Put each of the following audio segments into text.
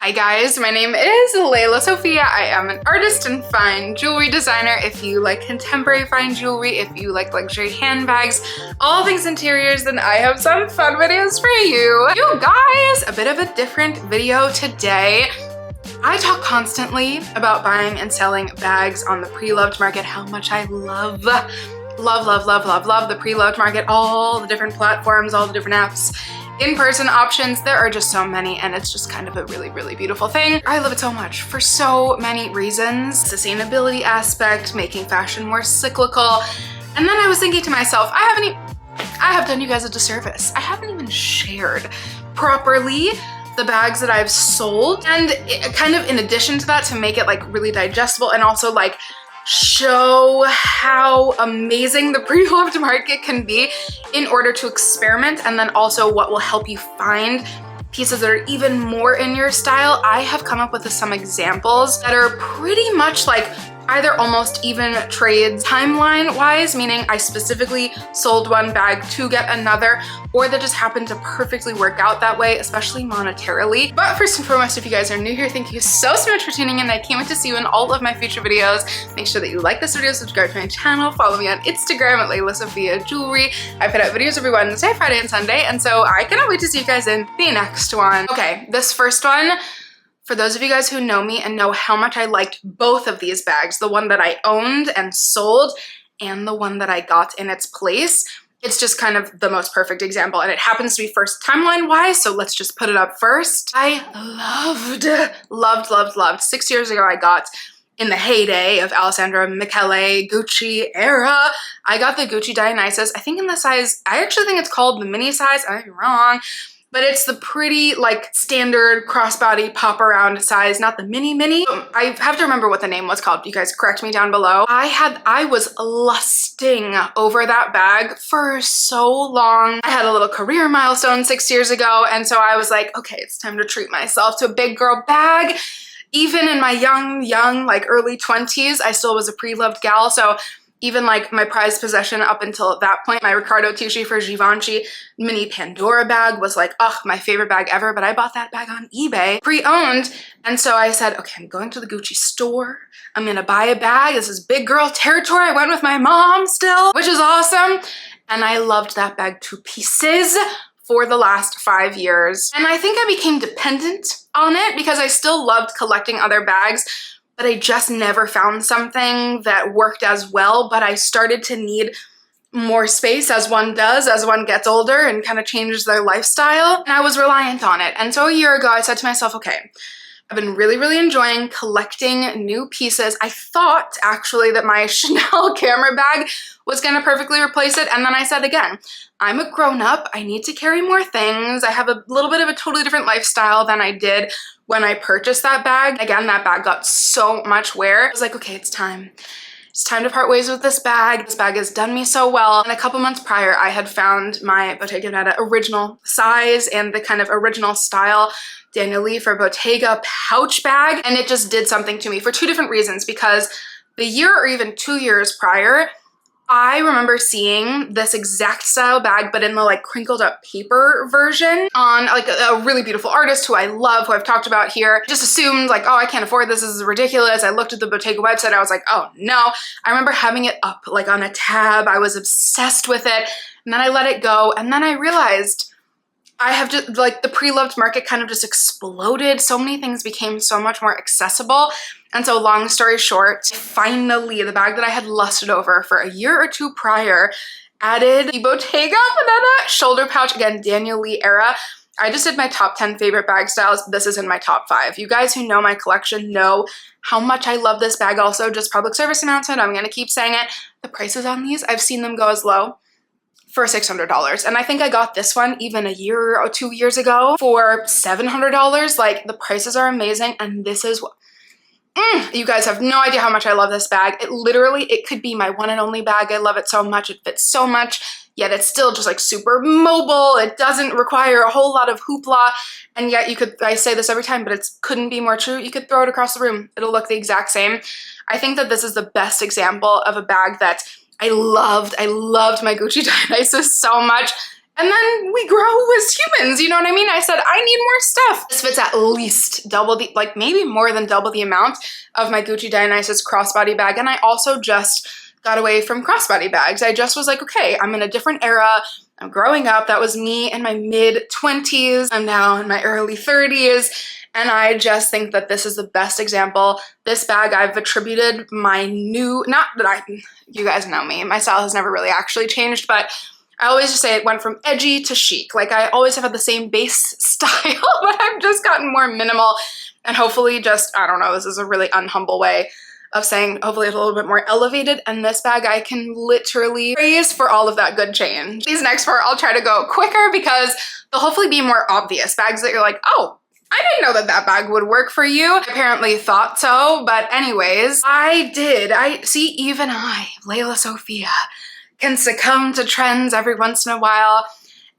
Hi guys, my name is Lelasophia. I am an artist and fine jewelry designer. If you like contemporary fine jewelry, if you like luxury handbags, all things interiors, then I have some fun videos for you. You guys, a bit of a different video today. I talk constantly about buying and selling bags on the pre-loved market, how much I love the pre-loved market, all the different platforms, all the different apps, in-person options. There are just so many, and it's just kind of a really beautiful thing. I love it so much for so many reasons. Sustainability aspect, making fashion more cyclical. And then I was thinking to myself, I have done you guys a disservice. I haven't even shared properly the bags that I've sold, and kind of in addition to that, to make it like really digestible and also like show how amazing the pre-loved market can be in order to experiment, and then also what will help you find pieces that are even more in your style. I have come up with some examples that are pretty much like either almost even trades timeline wise, meaning I specifically sold one bag to get another, or that just happened to perfectly work out that way, especially monetarily. But first and foremost, if you guys are new here, thank you so much for tuning in. I can't wait to see you in all of my future videos. Make sure that you like this video, subscribe to my channel, follow me on Instagram at Lelasophia Jewelry. I put out videos every Wednesday, Friday, and Sunday, and so I cannot wait to see you guys in the next one. Okay, this first one, for those of you guys who know me and know how much I liked both of these bags, the one that I owned and sold and the one that I got in its place, it's just kind of the most perfect example, and it happens to be first timeline wise, so let's just put it up first. I loved. 6 years ago I got, in the heyday of Alessandro Michele Gucci era, I got the Gucci Dionysus, I think in the size, I actually think it's called the mini size, I might be wrong, but it's the pretty like standard crossbody pop around size, not the mini. I have to remember what the name was called. You guys correct me down below. I was lusting over that bag for so long. I had a little career milestone 6 years ago, and so I was like, okay, it's time to treat myself to a big girl bag. Even in my young, like early 20s, I still was a pre-loved gal, so even like my prized possession up until that point, my Riccardo Tisci for Givenchy mini Pandora bag was like, ugh, my favorite bag ever, but I bought that bag on eBay, pre-owned. And so I said, okay, I'm going to the Gucci store. I'm gonna buy a bag. This is big girl territory. I went with my mom still, which is awesome. And I loved that bag to pieces for the last 5 years. And I think I became dependent on it because I still loved collecting other bags, but I just never found something that worked as well. But I started to need more space, as one does as one gets older and kind of changes their lifestyle, and I was reliant on it. And so a year ago I said to myself, okay, I've been really enjoying collecting new pieces. I thought actually that my Chanel camera bag was gonna perfectly replace it, and then I said again, I'm a grown-up, I need to carry more things. I have a little bit of a totally different lifestyle than I did when I purchased that bag. Again, that bag got so much wear. I was like, okay, it's time. It's time to part ways with this bag. This bag has done me so well. And a couple months prior, I had found my Bottega Veneta original size and the kind of original style Daniel Lee for Bottega pouch bag. And it just did something to me for two different reasons, because the year or even 2 years prior, I remember seeing this exact style bag, but in the like crinkled up paper version on like a really beautiful artist who I love, who I've talked about here. Just assumed like, oh, I can't afford this is ridiculous. I looked at the Bottega website, I was like, oh no. I remember having it up like on a tab. I was obsessed with it, and then I let it go, and then I realized I have just like the pre-loved market kind of just exploded. So many things became so much more accessible. And so long story short, finally the bag that I had lusted over for a year or two prior added the Bottega Veneta shoulder pouch, again, Daniel Lee era. I just did my top 10 favorite bag styles. This is in my top 5. You guys who know my collection know how much I love this bag. Also, just public service announcement, I'm gonna keep saying it. The prices on these, I've seen them go as low for $600. And I think I got this one even a year or 2 years ago for $700. Like, the prices are amazing, and this is what, you guys have no idea how much I love this bag. It could be my one and only bag. I love it so much. It fits so much, yet it's still just like super mobile. It doesn't require a whole lot of hoopla. And yet you could, I say this every time, but it couldn't be more true. You could throw it across the room. It'll look the exact same. I think that this is the best example of a bag that I loved my Gucci Dionysus so much. And then we grow as humans, you know what I mean? I said, I need more stuff. This fits at least double the, like maybe more than double the amount of my Gucci Dionysus crossbody bag. And I also just got away from crossbody bags. I just was like, okay, I'm in a different era. I'm growing up. That was me in my mid-20s. I'm now in my early 30s. And I just think that this is the best example. This bag, I've attributed my new, not that you guys know me, my style has never really actually changed, but I always just say it went from edgy to chic. Like I always have had the same base style, but I've just gotten more minimal and hopefully just, I don't know, this is a really unhumble way of saying hopefully it's a little bit more elevated, and this bag I can literally praise for all of that good change. These next four I'll try to go quicker because they'll hopefully be more obvious. Bags that you're like, oh, I didn't know that that bag would work for you. I apparently thought so, but anyways, I did. Even I, lelasophia, can succumb to trends every once in a while.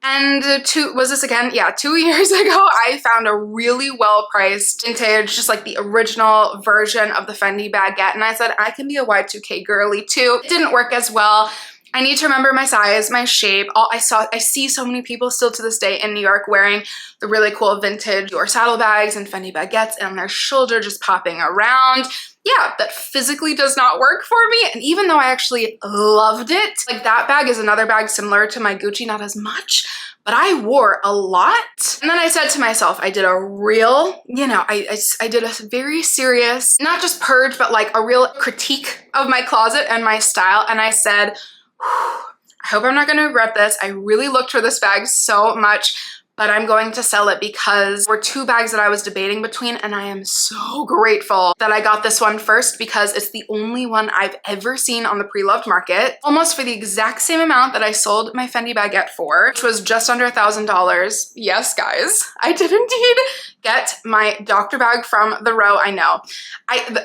And 2 years ago, I found a really well-priced vintage, just like the original version of the Fendi baguette. And I said, I can be a Y2K girly too. It didn't work as well. I need to remember my size, my shape. I see so many people still to this day in New York wearing the really cool vintage Dior saddlebags and Fendi baguettes and their shoulder just popping around. Yeah, that physically does not work for me. And even though I actually loved it, like that bag is another bag similar to my Gucci, not as much, but I wore a lot. And then I said to myself, I did a real, I did a very serious, not just purge, but like a real critique of my closet and my style. And I said, I hope I'm not gonna regret this. I really looked for this bag so much, but I'm going to sell it because there were 2 bags that I was debating between, and I am so grateful that I got this one first because it's the only one I've ever seen on the pre-loved market, almost for the exact same amount that I sold my Fendi baguette for, which was just under $1,000. Yes, guys, I did indeed get my doctor bag from the row. I know.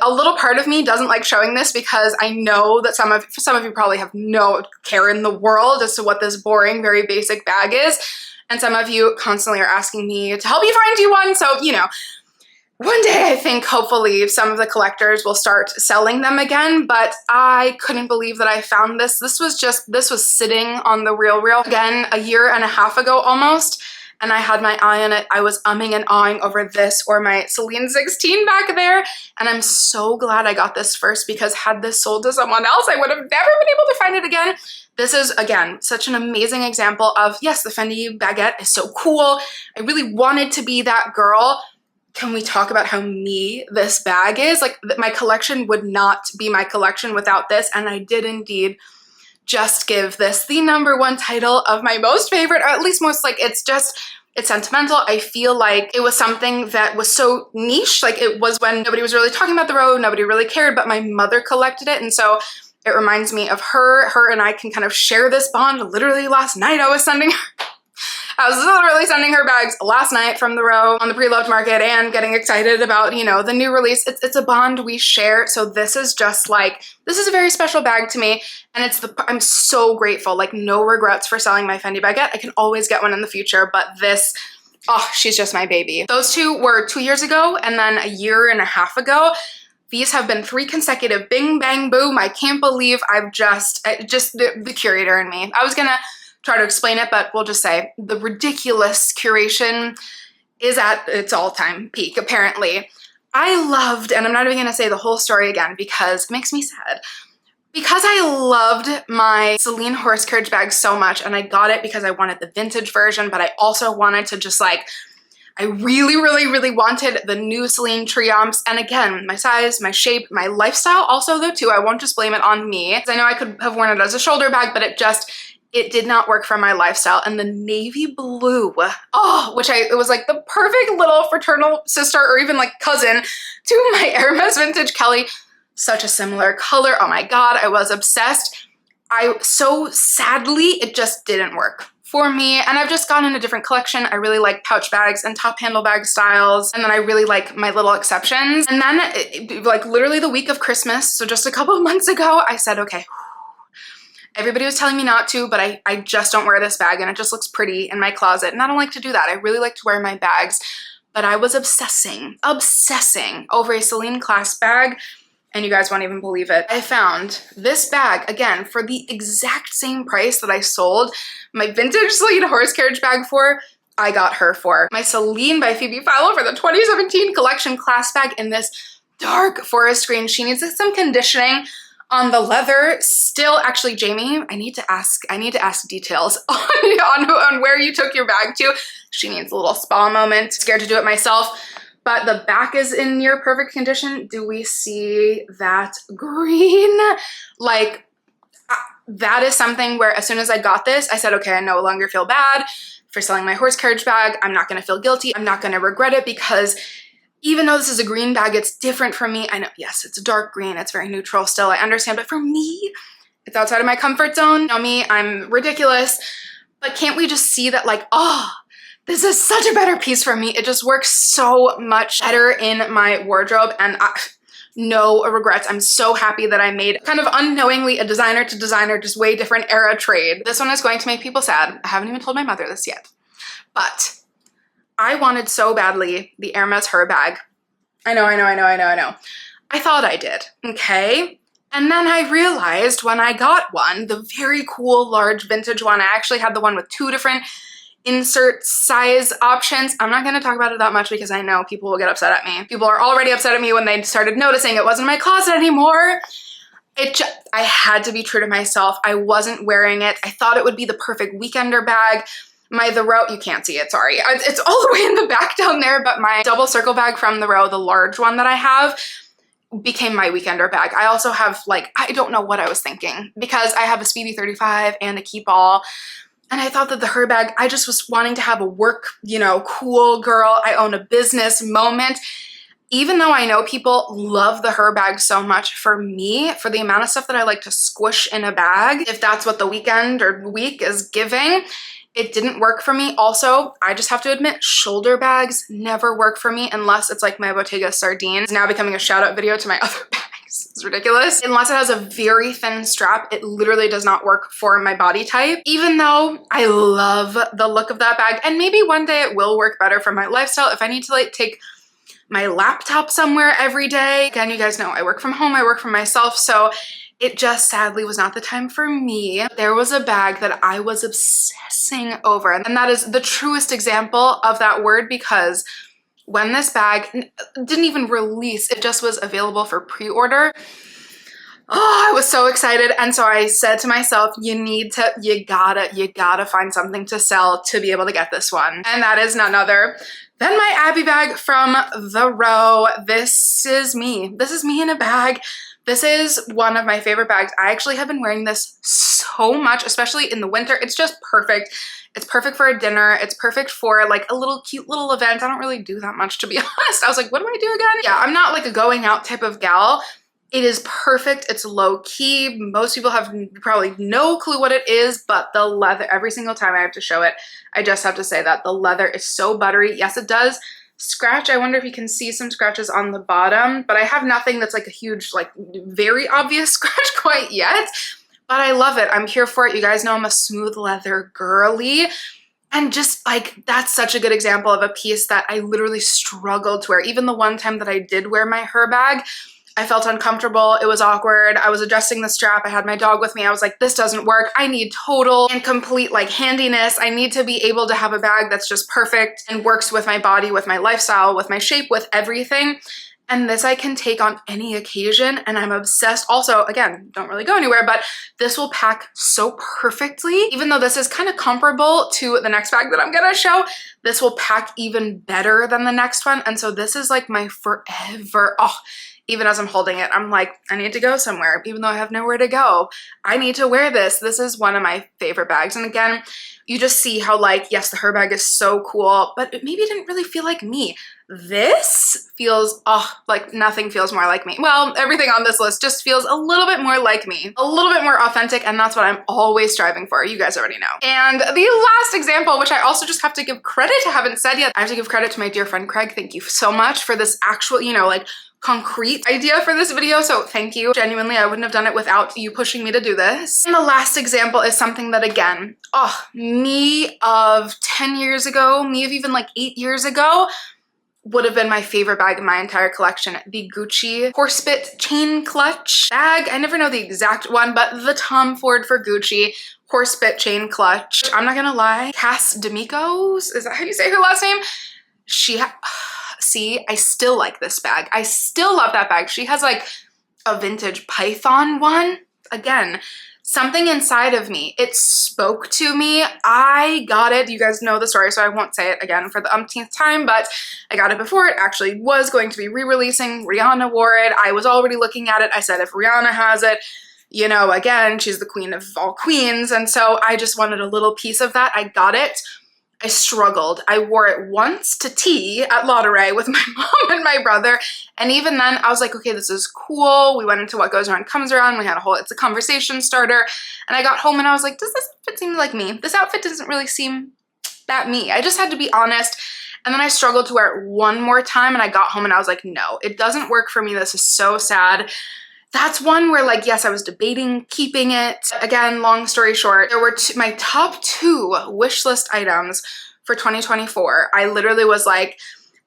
A little part of me doesn't like showing this because I know that some of you probably have no care in the world as to what this boring, very basic bag is. And some of you constantly are asking me to help you find you one. So, one day I think hopefully some of the collectors will start selling them again, but I couldn't believe that I found this. This was sitting on the RealReal again a year and a half ago almost. And I had my eye on it. I was umming and ahhing over this or my Celine 16 back there. And I'm so glad I got this first because had this sold to someone else, I would have never been able to find it again. This is, again, such an amazing example of, yes, the Fendi baguette is so cool. I really wanted to be that girl. Can we talk about how me this bag is? Like, my collection would not be my collection without this, and I did indeed just give this the #1 title of my most favorite, or at least most, like, it's sentimental. I feel like it was something that was so niche. Like, it was when nobody was really talking about the road, nobody really cared, but my mother collected it, and so it reminds me of her. Her and I can kind of share this bond. Literally last night I was literally sending her bags last night from the row on the pre-loved market and getting excited about, the new release. It's a bond we share. So this is just like, this is a very special bag to me. And I'm so grateful, like no regrets for selling my Fendi baguette. I can always get one in the future, but this, oh, she's just my baby. Those 2 were 2 years ago and then a year and a half ago. These have been 3 consecutive bing, bang, boom. I can't believe the curator in me. I was gonna try to explain it, but we'll just say the ridiculous curation is at its all-time peak, apparently. I loved, and I'm not even gonna say the whole story again because it makes me sad, because I loved my Celine horse carriage bag so much, and I got it because I wanted the vintage version, but I also wanted to just like, I really, really, really wanted the new Celine Triumphs. And again, my size, my shape, my lifestyle also though too. I won't just blame it on me. Because I know I could have worn it as a shoulder bag, but it did not work for my lifestyle. And the navy blue, it was like the perfect little fraternal sister or even like cousin to my Hermes vintage Kelly. Such a similar color. Oh my God, I was obsessed. So sadly, it just didn't work for me. And I've just gone in a different collection. I really like pouch bags and top handle bag styles. And then I really like my little exceptions. And then like literally the week of Christmas, so just a couple of months ago, I said, okay, everybody was telling me not to, but I just don't wear this bag and it just looks pretty in my closet. And I don't like to do that. I really like to wear my bags, but I was obsessing over a Celine clasp bag. and you guys won't even believe it. I found this bag, again, for the exact same price that I sold my vintage Celine horse carriage bag for. I got her for my Celine by Phoebe Philo for the 2017 collection clasp bag in this dark forest green. She needs some conditioning on the leather still. Actually, Jamie, I need to ask details on where you took your bag to. She needs a little spa moment. Scared to do it myself, but the back is in near perfect condition. Do we see that green? Like, that is something where as soon as I got this, I said, okay, I no longer feel bad for selling my horse carriage bag. I'm not gonna feel guilty. I'm not gonna regret it, because even though this is a green bag, it's different from me. I know, yes, it's a dark green. It's very neutral still, I understand. But for me, it's outside of my comfort zone. You know me, I'm ridiculous. But can't we just see that, like, oh, this is such a better piece for me. It just works so much better in my wardrobe, and no regrets. I'm so happy that I made kind of unknowingly a designer to designer, just way different era trade. This one is going to make people sad. I haven't even told my mother this yet. But I wanted so badly the Hermes Her bag. I know. I thought I did, okay? And then I realized when I got one, the very cool large vintage one, I actually had the one with 2 different insert size options. I'm not gonna talk about it that much because I know people will get upset at me. People are already upset at me when they started noticing it wasn't in my closet anymore. I had to be true to myself. I wasn't wearing it. I thought it would be the perfect weekender bag. The row, you can't see it, sorry. It's all the way in the back down there, but my double circle bag from the row, the large one that I have, became my weekender bag. I also have, like, I don't know what I was thinking, because I have a Speedy 35 and a Keep All. And I thought that the Her bag, I just was wanting to have a work, you know, cool girl, I own a business moment. Even though I know people love the Her bag so much, for me, for the amount of stuff that I like to squish in a bag, if that's what the weekend or week is giving, it didn't work for me. Also, I just have to admit, shoulder bags never work for me unless it's like my Bottega sardines. It's now becoming a shout out video to my other bags. It's ridiculous. Unless it has a very thin strap, it literally does not work for my body type. Even though I love the look of that bag, and maybe one day it will work better for my lifestyle if I need to like take my laptop somewhere every day. Again, you guys know I work from home, I work for myself, so it just sadly was not the time for me. There was a bag that I was obsessing over, and that is the truest example of that word, because when this bag didn't even release, it just was available for pre-order. Oh, I was so excited. And so I said to myself, you gotta find something to sell to be able to get this one. And that is none other than my Abby bag from the row. This is me. This is me in a bag. This is one of my favorite bags. I actually have been wearing this so much, especially in the winter. It's just perfect. It's perfect for a dinner. It's perfect for like a little cute little event. I don't really do that much, to be honest. I was like, what do I do again? Yeah, I'm not like a going out type of gal. It is perfect. It's low key. Most people have probably no clue what it is, but the leather, every single time I have to show it, I just have to say that the leather is so buttery. Yes, it does scratch. I wonder if you can see some scratches on the bottom, but I have nothing that's like a huge, like very obvious scratch quite yet. But I love it. I'm here for it. You guys know I'm a smooth leather girly. And just like, that's such a good example of a piece that I literally struggled to wear. Even the one time that I did wear my Her bag, I felt uncomfortable. It was awkward. I was adjusting the strap. I had my dog with me. I was like, this doesn't work. I need total and complete like handiness. I need to be able to have a bag that's just perfect and works with my body, with my lifestyle, with my shape, with everything. And this I can take on any occasion, and I'm obsessed. Also, again, don't really go anywhere, but this will pack so perfectly. Even though this is kind of comparable to the next bag that I'm gonna show, this will pack even better than the next one. And so this is like my forever, oh, even as I'm holding it, I'm like, I need to go somewhere, even though I have nowhere to go. I need to wear this. This is one of my favorite bags. And again, you just see how like, yes, the Her bag is so cool, but it maybe didn't really feel like me. This feels, oh, like nothing feels more like me. Well, everything on this list just feels a little bit more like me, a little bit more authentic, and that's what I'm always striving for. You guys already know. And the last example, which I also just have to give credit to, haven't said yet, I have to give credit to my dear friend Craig. Thank you so much for this actual, you know, like concrete idea for this video. So thank you. Genuinely, I wouldn't have done it without you pushing me to do this. And the last example is something that, again, oh, me of 10 years ago, me of even like 8 years ago, would have been my favorite bag in my entire collection. The Gucci horsebit chain clutch bag. I never know the exact one, but the Tom Ford for Gucci horsebit chain clutch. I'm not gonna lie, Cass D'Amico's, is that how you say her last name? See, I still like this bag. I still love that bag. She has like a vintage python one. Again, something inside of me, it spoke to me. I got it. You guys know the story, so I won't say it again for the umpteenth time, but I got it before it actually was going to be re-releasing. Rihanna wore it. I was already looking at it. I said, if Rihanna has it, you know, again, she's the queen of all queens. And so I just wanted a little piece of that. I got it. I struggled. I wore it once to tea at Lauderay with my mom and my brother. And even then I was like, okay, this is cool. We went into what goes around comes around. We had a whole, it's a conversation starter. And I got home and I was like, does this outfit seem like me? This outfit doesn't really seem that me. I just had to be honest. And then I struggled to wear it one more time and I got home and I was like, no, it doesn't work for me. This is so sad. That's one where, like, yes, I was debating keeping it. Again, long story short, there were my top 2 wish list items for 2024. I literally was like,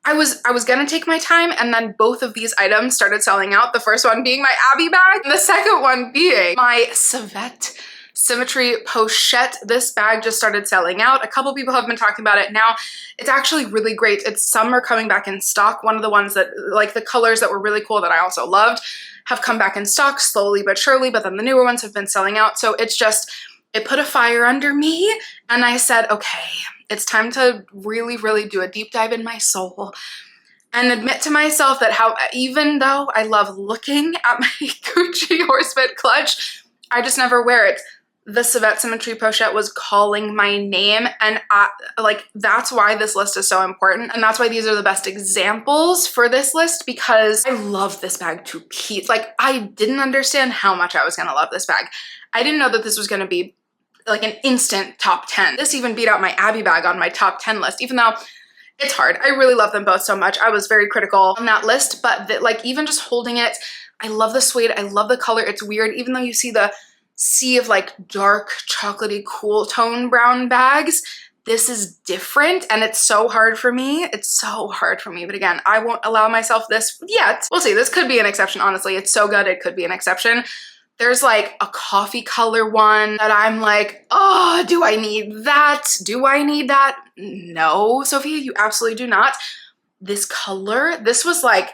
I was gonna take my time, and then both of these items started selling out. The first one being my Abby bag, and the second one being my Savette Symmetry Pochette. This bag just started selling out. A couple people have been talking about it now. It's actually really great. Some are coming back in stock. One of the ones that, like the colors that were really cool that I also loved, have come back in stock slowly but surely, but then the newer ones have been selling out. So it's just, it put a fire under me and I said, okay, it's time to really, really do a deep dive in my soul and admit to myself that even though I love looking at my Gucci horsebit clutch, I just never wear it. The Savette Symmetry Pochette was calling my name, and that's why this list is so important, and that's why these are the best examples for this list, because I love this bag to pieces. Like, I didn't understand how much I was gonna love this bag. I didn't know that this was gonna be like an instant top 10. This even beat out my Abby bag on my top 10 list, even though it's hard. I really love them both so much. I was very critical on that list, but like even just holding it, I love the suede, I love the color. It's weird, even though you see the sea of like dark chocolatey cool tone brown bags, this is different and it's so hard for me. It's so hard for me, but again, I won't allow myself this yet. We'll see. This could be an exception, honestly. It's so good, it could be an exception. There's like a coffee color one that I'm like, oh, do I need that? Do I need that? No, Sophia, you absolutely do not. This color, this was like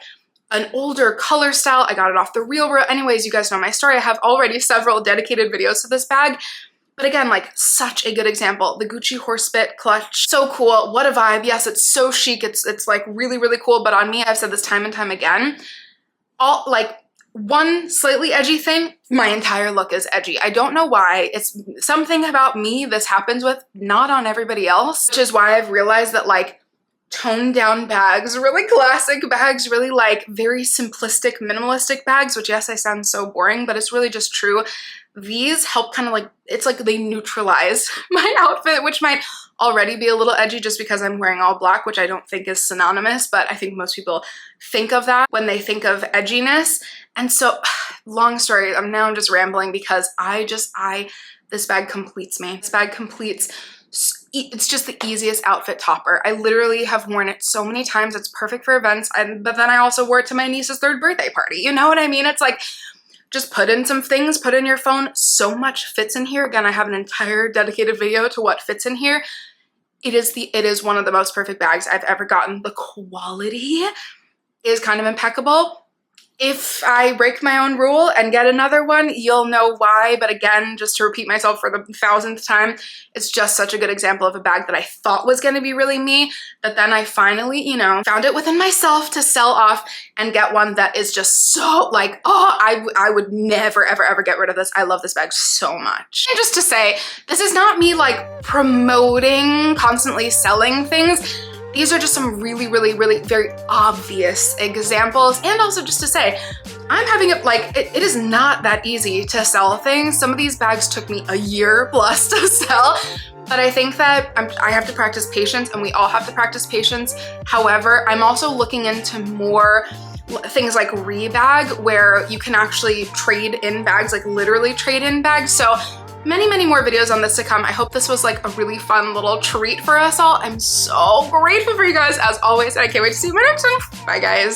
an older color style. I got it off the RealReal. Anyways, you guys know my story. I have already several dedicated videos to this bag. But again, like such a good example. The Gucci horsebit clutch, so cool. What a vibe. Yes, it's so chic. It's like really, really cool. But on me, I've said this time and time again, all like one slightly edgy thing, my entire look is edgy. I don't know why. It's something about me this happens with, not on everybody else, which is why I've realized that like toned down bags, really classic bags, really like very simplistic, minimalistic bags, which yes, I sound so boring, but it's really just true. These help kind of like, it's like they neutralize my outfit, which might already be a little edgy just because I'm wearing all black, which I don't think is synonymous, but I think most people think of that when they think of edginess. And so, long story, I'm just rambling because this bag completes me. This bag completes, it's just the easiest outfit topper. I literally have worn it so many times. It's perfect for events, but then I also wore it to my niece's 3rd birthday party. You know what I mean? It's like, just put in some things, put in your phone. So much fits in here. Again, I have an entire dedicated video to what fits in here. It is one of the most perfect bags I've ever gotten. The quality is kind of impeccable. If I break my own rule and get another one, you'll know why. But again, just to repeat myself for the 1000th time, it's just such a good example of a bag that I thought was going to be really me, that then I finally, you know, found it within myself to sell off and get one that is just so like, oh, I would never, ever, ever get rid of this. I love this bag so much. And just to say, this is not me like promoting, constantly selling things. These are just some really, really, really very obvious examples. And also just to say, I'm having it like, it is not that easy to sell things. Some of these bags took me a year plus to sell, but I think that I have to practice patience and we all have to practice patience. However, I'm also looking into more things like Rebag where you can actually trade in bags, like literally trade in bags. So many, many more videos on this to come. I hope this was like a really fun little treat for us all. I'm so grateful for you guys as always, and I can't wait to see you in my next one. Bye guys.